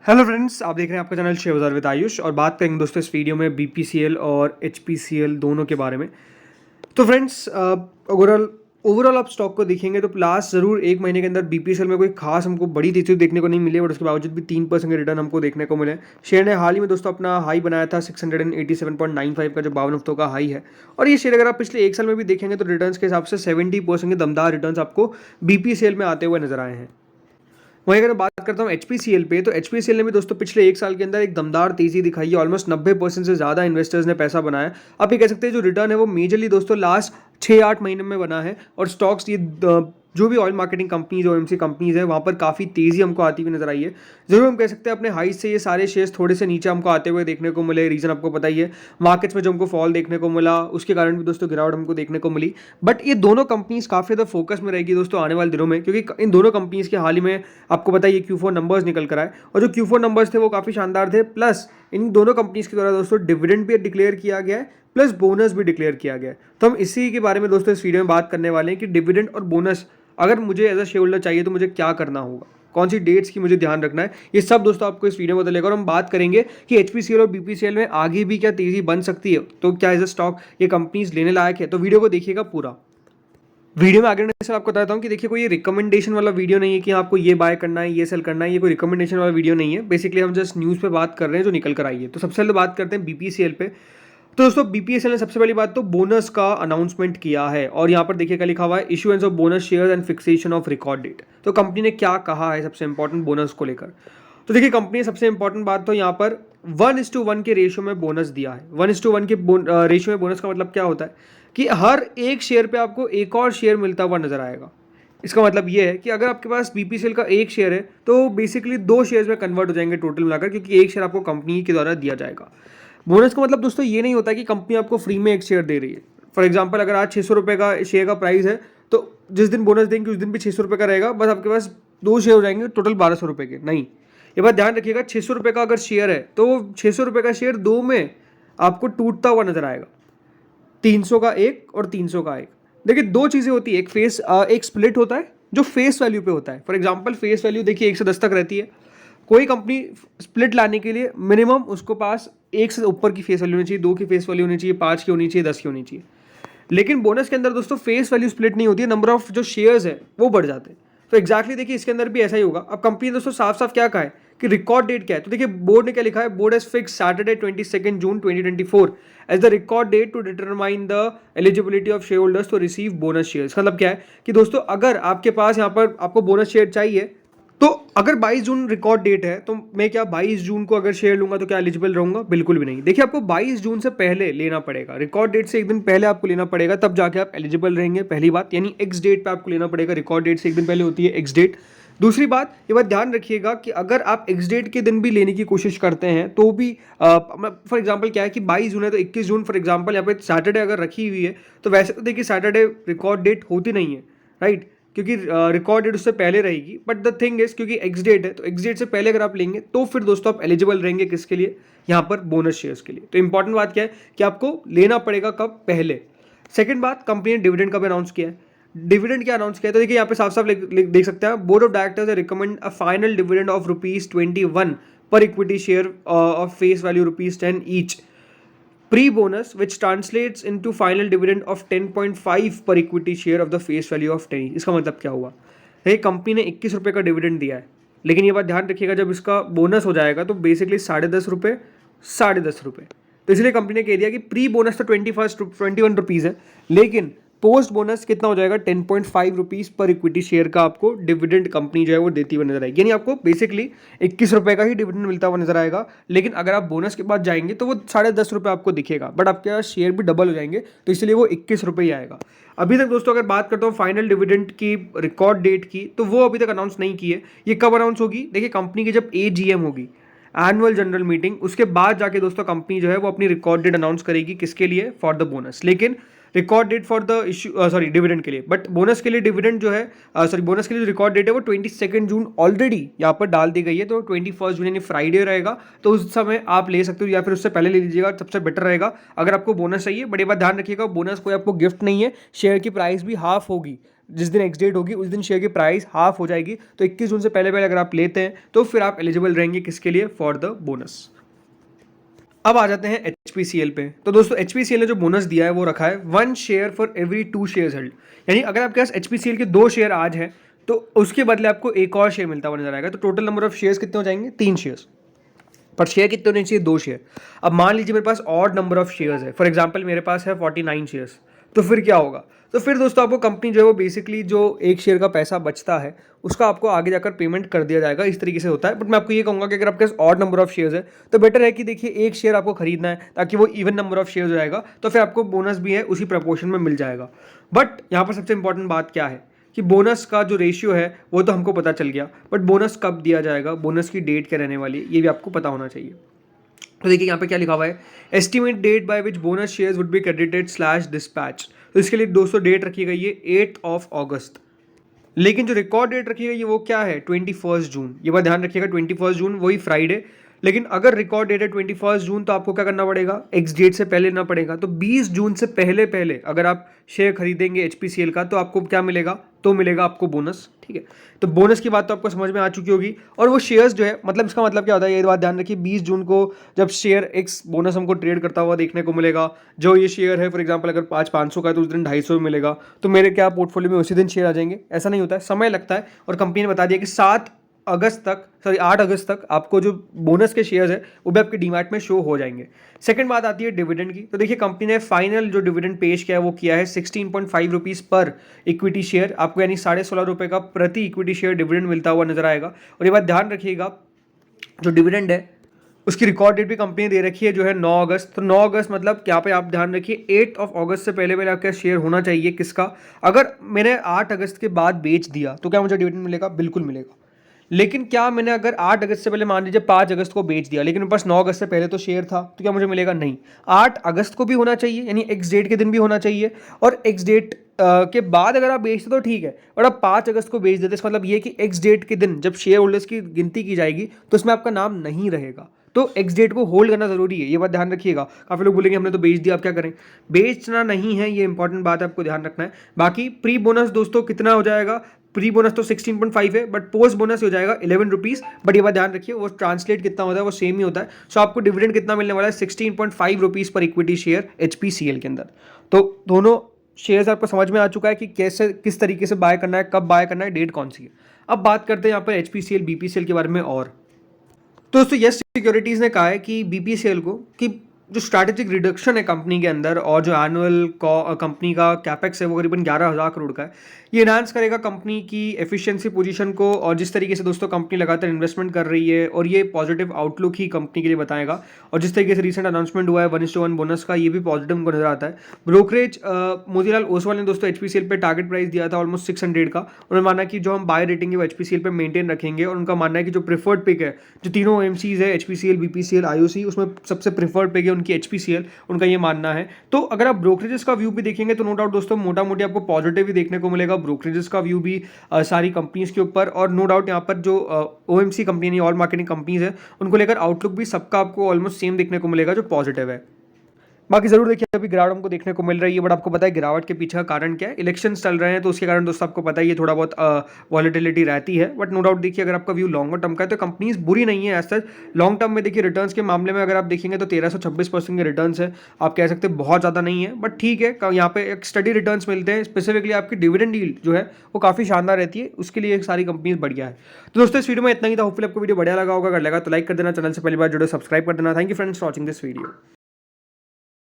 Hello friends, आप देख रहे हैं आपका चैनल शेयर बाजार विद आयुष और बात करेंगे दोस्तों इस वीडियो में बीपीसीएल और एचपीसीएल दोनों के बारे में। तो फ्रेंड्स, ओवरऑल ओवरऑल आप स्टॉक को देखेंगे तो लास्ट ज़रूर एक महीने के अंदर बीपीसीएल में कोई खास हमको बड़ी तेजी देखने को नहीं मिली, बट उसके बावजूद भी 3% के रिटर्न हमको देखने को मिले। शेयर ने हाल ही में दोस्तों अपना हाई बनाया था 687.95 का, जो 52 हफ्तों का हाई है। और ये शेयर अगर आप पिछले एक साल में भी देखेंगे तो रिटर्न्स के हिसाब से 70% के दमदार रिटर्न्स आपको बीपीसीएल में आते हुए नजर आए हैं। वहीं अगर मैं बात करता हूँ एचपीसीएल पे, तो एचपीसीएल ने भी दोस्तों पिछले एक साल के अंदर एक दमदार तेजी दिखाई है। ऑलमोस्ट 90% से ज़्यादा इन्वेस्टर्स ने पैसा बनाया। आप ये कह सकते हैं जो रिटर्न है वो मेजरली दोस्तों लास्ट 6-8 महीने में बना है। और स्टॉक्स ये जो भी oil marketing companies OMC companies है वहाँ पर काफ़ी तेज़ी हमको आती हुई नजर आई है। जरूर हम कह सकते हैं अपने हाई से ये सारे शेयर्स थोड़े से नीचे हमको आते हुए देखने को मिले। रीज़न आपको पता ही है, मार्केट्स में जो हमको फॉल देखने को मिला उसके कारण भी दोस्तों गिरावट हमको देखने को मिली। बट ये दोनों कंपनीज काफ़ी ज़्यादा फोकस में रहेगी दोस्तों आने वाले दिनों में, क्योंकि इन दोनों कंपनीज के हाल ही में आपको पता है ये Q4 नंबर्स निकल कर आए और जो Q4 नंबर्स थे वो काफ़ी शानदार थे। प्लस इन दोनों कंपनीज के द्वारा दोस्तों डिविडेंड भी डिक्लेयर किया गया है, प्लस बोनस भी डिक्लेयर किया गया है। तो हम इसी के बारे में दोस्तों इस वीडियो में बात करने वाले हैं कि डिविडेंड और बोनस अगर मुझे एज अ शेयर होल्डर चाहिए तो मुझे क्या करना होगा, कौन सी डेट्स की मुझे ध्यान रखना है। ये सब दोस्तों आपको इस वीडियो में बता, और हम बात करेंगे कि एचपीसीएल और बीपीसीएल में आगे भी क्या तेजी बन सकती है, तो क्या एज अ स्टॉक ये कंपनीज लेने लायक है। तो वीडियो को देखिएगा पूरा। वीडियो में आगे बढ़ने से आपको बताता हूँ कि देखिए कोई ये रिकमेंडेशन वाला वीडियो नहीं है कि आपको ये बाय करना है ये सेल करना है, ये कोई रिकमेंडेशन वाला वीडियो नहीं है। बेसिकली हम जस्ट न्यूज़ पे बात कर रहे हैं जो निकल कर आई है। तो सबसे पहले बात करते हैं बीपीसीएल पे। तो दोस्तों बीपीएसएल ने सबसे पहली बात तो बोनस का अनाउंसमेंट किया है और यहाँ पर देखिए क्या लिखा हुआ है, issuance of bonus share and fixation of record date. तो कंपनी ने क्या कहा है सबसे इंपॉर्टेंट बोनस को लेकर। तो देखिए कंपनी सबसे इंपॉर्टेंट बात तो यहाँ पर 1:1 के रेशियो में बोनस दिया है। 1:1 के रेशियो में बोनस का मतलब क्या होता है कि हर एक शेयर पे आपको एक और शेयर मिलता हुआ नजर आएगा। इसका मतलब ये है कि अगर आपके पास बीपीसीएल का एक शेयर है तो बेसिकली 2 शेयर्स में कन्वर्ट हो जाएंगे टोटल मिलाकर, क्योंकि एक शेयर आपको कंपनी के द्वारा दिया जाएगा। बोनस का मतलब दोस्तों ये नहीं होता कि कंपनी आपको फ्री में एक शेयर दे रही है। फॉर एग्जांपल अगर आज 600 रुपये का शेयर का प्राइस है तो जिस दिन बोनस देंगे उस दिन भी 600 रुपये का रहेगा, बस आपके पास 2 शेयर हो जाएंगे टोटल 1200 रुपये के। नहीं, ये बात ध्यान रखिएगा, 600 रुपये का अगर शेयर है तो 600 रुपये का शेयर 2 में आपको टूटता हुआ नजर आएगा, 300 का एक और 300 का एक। देखिए 2 चीज़ें होती है, एक स्प्लिट होता है जो फेस वैल्यू पे होता है। फॉर एग्जांपल फेस वैल्यू देखिए 1 से 10 तक रहती है। कोई कंपनी स्प्लिट लाने के लिए मिनिमम उसको पास 1 से ऊपर की फेस वैल्यू होनी चाहिए, 2 की फेस वैल्यू होनी चाहिए, 5 की होनी चाहिए, 10 की होनी चाहिए। लेकिन बोनस के अंदर दोस्तों फेस वैल्यू स्प्लिट नहीं होती है, नंबर ऑफ जो शेयर्स है वो बढ़ जाते हैं। तो एक्जैक्टली देखिए इसके अंदर भी ऐसा ही होगा। अब कंपनी ने दोस्तों साफ साफ क्या कहा है कि रिकॉर्ड डेट क्या है। तो देखिए बोर्ड ने क्या लिखा है, board has fix Saturday 22 June 2024 as the record date to determine the eligibility of share holders to receive bonus shares. मतलब क्या है कि दोस्तों अगर आपके पास यहाँ पर आपको बोनस शेयर चाहिए तो अगर 22 जून रिकॉर्ड डेट है तो मैं क्या 22 जून को अगर शेयर लूंगा तो क्या एलिजिबल रहूंगा? बिल्कुल भी नहीं। देखिए आपको 22 जून से पहले लेना पड़ेगा, रिकॉर्ड डेट से एक दिन पहले आपको लेना पड़ेगा, तब जाके आप एलिजिबल रहेंगे। पहली बात, यानी एक्स डेट पे आपको लेना पड़ेगा, रिकॉर्ड डेट से एक दिन पहले होती है एक्स डेट। दूसरी बात, ये बात ध्यान रखिएगा कि अगर आप एक्स डेट के दिन भी लेने की कोशिश करते हैं तो भी फॉर एग्जांपल क्या है कि 22 जून है तो 21 जून फॉर एग्जांपल यहाँ पे सैटरडे अगर रखी हुई है तो वैसे तो देखिए सैटरडे रिकॉर्ड डेट होती नहीं है, राइट, क्योंकि रिकॉर्ड डेट उससे पहले रहेगी। बट द थिंग इज क्योंकि एक्स डेट है तो एक्स डेट से पहले अगर आप लेंगे तो फिर दोस्तों आप एलिजिबल रहेंगे किसके लिए, यहाँ पर बोनस शेयर्स के लिए। तो इंपॉर्टेंट बात क्या है कि आपको लेना पड़ेगा कब? पहले। सेकंड बात, कंपनी ने डिविडेंड कब अनाउंस किया है। डिविडेंड क्या अनाउंस किया है तो देखिए यहाँ पे साफ साफ देख सकते हैं, board of directors recommend a final dividend of ₹21 पर equity share of face value ₹10 each pre-bonus, which translates into final dividend of 10.5 per equity share of the face value of 10। इसका मतलब क्या हुआ, ये कंपनी ने 21 रुपये का डिविडेंड दिया है, लेकिन ये बात ध्यान रखिएगा जब इसका बोनस हो जाएगा तो बेसिकली 10.5 रुपये, 10.5 रुपये। तो इसलिए कंपनी ने कह दिया कि प्री बोनस तो 21 रुपीज़ है, लेकिन पोस्ट बोनस कितना हो जाएगा 10.5 रुपीज़ पर इक्विटी शेयर का आपको डिविडेंड कंपनी जो है वो देती हुई नजर आएगी। यानी आपको बेसिकली 21 रुपये का ही डिविडेंड मिलता हुआ नजर आएगा, लेकिन अगर आप बोनस के बाद जाएंगे तो वो 10.5 रुपये आपको दिखेगा, बट आपके शेयर भी डबल हो जाएंगे, तो इसलिए वो 21 रुपये ही आएगा। अभी तक दोस्तों अगर बात करता हूँ फाइनल डिविडेंड की रिकॉर्ड डेट की, तो वो अभी तक अनाउंस नहीं की है। ये कब अनाउंस होगी? देखिए कंपनी की जब AGM होगी, एनुअल जनरल मीटिंग, उसके बाद जाके दोस्तों कंपनी जो है वो अपनी रिकॉर्ड डेट अनाउंस करेगी, किसके लिए? For the bonus. लेकिन record date for the issue dividend के लिए, बट बोनस के लिए डिविडेंड जो है बोनस के लिए जो रिकॉर्ड डेट है वो 22 जून ऑलरेडी यहाँ पर डाल दी गई है। तो 21 जून यानी फ्राइडे रहेगा, तो उस समय आप ले सकते हो या फिर उससे पहले ले लीजिएगा, सबसे बेटर रहेगा अगर आपको बोनस चाहिए। बट ये बात ध्यान रखिएगा, बोनस कोई आपको गिफ्ट नहीं है, शेयर की प्राइस भी हाफ होगी जिस दिन एक्स डेट होगी उस दिन शेयर की प्राइस हाफ हो जाएगी। तो 21 जून से पहले पहले अगर आप लेते हैं तो फिर आप एलिजिबल रहेंगे किसके लिए, फॉर द बोनस। अब आ जाते हैं HPCL पे। तो दोस्तों HPCL ने जो बोनस दिया है वो रखा है 1 share for every 2 shares held. यानी अगर आपके पास HPCL के 2 शेयर आज है तो उसके बदले आपको एक और शेयर मिलता हुआ नजर आएगा। तो टोटल नंबर ऑफ शेयर्स कितने हो जाएंगे, 3 शेयर्स। पर शेयर कितने होने चाहिए, 2 शेयर। अब मान लीजिए मेरे पास ऑड नंबर ऑफ शेयर्स है, फॉर एग्जांपल मेरे पास है 49 शेयर्स, तो फिर क्या होगा, तो फिर दोस्तों आपको कंपनी जो है वो बेसिकली जो एक शेयर का पैसा बचता है उसका आपको आगे जाकर पेमेंट कर दिया जाएगा। इस तरीके से होता है। बट मैं आपको ये कहूँगा कि अगर आपके पास ऑड नंबर ऑफ शेयर्स है तो बेटर है कि देखिए एक शेयर आपको खरीदना है ताकि वो इवन नंबर ऑफ शेयर्स हो जाएगा, तो फिर आपको बोनस भी है उसी प्रपोर्शन में मिल जाएगा। बट यहाँ पर सबसे इंपॉर्टेंट बात क्या है कि बोनस का जो रेशियो है वो तो हमको पता चल गया, बट बोनस कब दिया जाएगा, बोनस की डेट क्या रहने वाली है, ये भी आपको पता होना चाहिए। तो देखिए यहाँ पे क्या लिखा हुआ है, estimate date by which bonus shares would be credited slash dispatch. तो इसके लिए दोस्तों डेट रखी गई है 8 अगस्त। लेकिन जो रिकॉर्ड डेट रखी गई है वो क्या है, 21 जून। ये बात ध्यान रखिएगा, 21 जून वही फ्राइडे। लेकिन अगर रिकॉर्ड डेट है 21 जून तो आपको क्या करना पड़ेगा, एक्स डेट से पहले लेना पड़ेगा। तो 20 जून से पहले पहले अगर आप शेयर खरीदेंगे HPCL का तो आपको क्या मिलेगा, तो मिलेगा आपको बोनस। ठीक है, तो बोनस की बात तो आपको समझ में आ चुकी होगी। और वो शेयर्स जो है, मतलब इसका मतलब क्या होता है, ये बात ध्यान रखिए, 20 जून को जब शेयर एक्स बोनस हमको ट्रेड करता हुआ देखने को मिलेगा, जो ये शेयर है फॉर एग्जांपल अगर 500 का है तो उस दिन 250 में मिलेगा, तो मेरे क्या पोर्टफोलियो में उसी दिन शेयर आ जाएंगे, ऐसा नहीं होता है, समय लगता है। और कंपनी ने बता दिया कि 8 अगस्त तक आपको जो बोनस के शेयर्स है वो भी आपके डीमैट में शो हो जाएंगे। सेकंड बात आती है डिविडेंड की। तो देखिए कंपनी ने फाइनल जो डिविडेंड पेश किया है वो किया है 16.5 रुपीज़ पर इक्विटी शेयर आपको, यानी 16.5 रुपये का प्रति इक्विटी शेयर डिविडेंड मिलता हुआ नजर आएगा। और ये बात ध्यान रखिएगा, जो डिविडेंड है उसकी रिकॉर्ड डेट भी कंपनी ने दे रखी है जो है 9 अगस्त। तो 9 अगस्त मतलब क्या पे आप ध्यान रखिए 8 अगस्त से पहले पहले आपका शेयर होना चाहिए किसका। अगर मैंने 8 अगस्त के बाद बेच दिया तो क्या मुझे डिविडेंड मिलेगा, बिल्कुल मिलेगा। लेकिन क्या मैंने अगर 8 अगस्त से पहले मान लीजिए 5 अगस्त को बेच दिया लेकिन मेरे पास 9 अगस्त से पहले तो शेयर था, तो क्या मुझे मिलेगा, नहीं। 8 अगस्त को भी होना चाहिए, यानी एक्स डेट के दिन भी होना चाहिए, और एक्स डेट के बाद अगर आप बेचते तो ठीक है, और अब 5 अगस्त को बेच देते इसका मतलब ये कि एक्स डेट के दिन जब शेयर होल्डर्स की गिनती की जाएगी तो इसमें आपका नाम नहीं रहेगा। तो एक्स डेट को होल्ड करना जरूरी है, ये बात ध्यान रखिएगा। काफी लोग बोलेंगे हमने तो बेच दिया, आप क्या करें, बेचना नहीं है, ये इंपॉर्टेंट बात है, आपको ध्यान रखना है। बाकी प्री बोनस दोस्तों कितना हो जाएगा, प्री बोनस तो 16.5 है, बट पोस्ट बोनस हो जाएगा 11 रुपीज़। बट ये बात ध्यान रखिए वो ट्रांसलेट कितना होता है वो सेम ही होता है। सो आपको डिविडेंड कितना मिलने वाला है, 16.5 रुपीज़ पर इक्विटी शेयर HPCL के अंदर। तो दोनों शेयर्स आपको समझ में आ चुका है कि कैसे किस तरीके से बाय करना है, कब बाय करना है, डेट कौन सी है। अब बात करते हैं यहाँ पर HPCL BPCL के बारे में। और दोस्तों यस सिक्योरिटीज़ ने कहा है कि BPCL को कि जो स्ट्रैटेजिक रिडक्शन है कंपनी के अंदर और जो एनुअल कंपनी का कैपेक्स है वो करीबन 11,000 करोड़ का है, ये एनहांस करेगा कंपनी की एफिशिएंसी पोजीशन को। और जिस तरीके से दोस्तों कंपनी लगातार इन्वेस्टमेंट कर रही है और ये पॉजिटिव आउटलुक ही कंपनी के लिए बताएगा। और जिस तरीके से रिसेंट अनाउंसमेंट हुआ है 1:1 बोनस का, ये भी पॉजिटिव को नजर आता है। ब्रोकरेज मोतीलाल ओसवाल ने दोस्तों HPCL पे टारगेट प्राइस दिया था ऑलमोस्ट 600 का। उन्होंने माना कि जो हम बाय रेटिंग है वो HPCL पे मेंटेन रखेंगे, और उनका मानना है कि जो प्रिफर्ड पिक है, जो तीनों OMCs है HPCL BPCL IOC, उसमें सबसे प्रिफर्ड पिक है उनकी HPCL, उनका ये मानना है। तो अगर आप ब्रोकरेजेस का व्यू भी देखेंगे तो नो डाउट दोस्तों मोटा मोटी आपको पॉजिटिव ही देखने को मिलेगा ब्रोकरेजेस का व्यू भी सारी कंपनीज के ऊपर। और नो डाउट यहाँ पर जो OMC company all marketing companies है उनको लेकर आउटलुक भी सबका आपको ऑलमोस्ट सेम देखने को मिलेगा जो पॉजिटिव है। बाकी जरूर देखिए अभी गिरावट हमको देखने को मिल रही है, बट आपको पता है गिरावट के पीछे का कारण क्या है, इलेक्शंस चल रहे हैं, तो उसके कारण दोस्तों आपको पता ही है थोड़ा बहुत वॉलेटिलिटी रहती है। बट नो डाउट देखिए अगर आपका व्यू लॉन्गर टर्म का है तो कंपनीज बुरी नहीं है एज सच। लॉन्ग टर्म में देखिए रिटर्न्स के मामले में अगर आप देखेंगे तो 1326% के रिटर्न्स है, आप कह सकते हैं बहुत ज़्यादा नहीं है, बट ठीक है, यहाँ पे एक स्टडी रिटर्न्स मिलते हैं। स्पेसिफिकली आपकी डिविडेंड यील्ड जो है वो काफ़ी शानदार रहती है, उसके लिए सारी कंपनीज बढ़िया है। तो दोस्तों इस वीडियो में इतना ही था, होपफुली आपको वीडियो बढ़िया लगा होगा। अगर लगा तो लाइक कर देना, चैनल से पहली बार जुड़े सब्सक्राइब कर देना। Thank you friends for watching this video.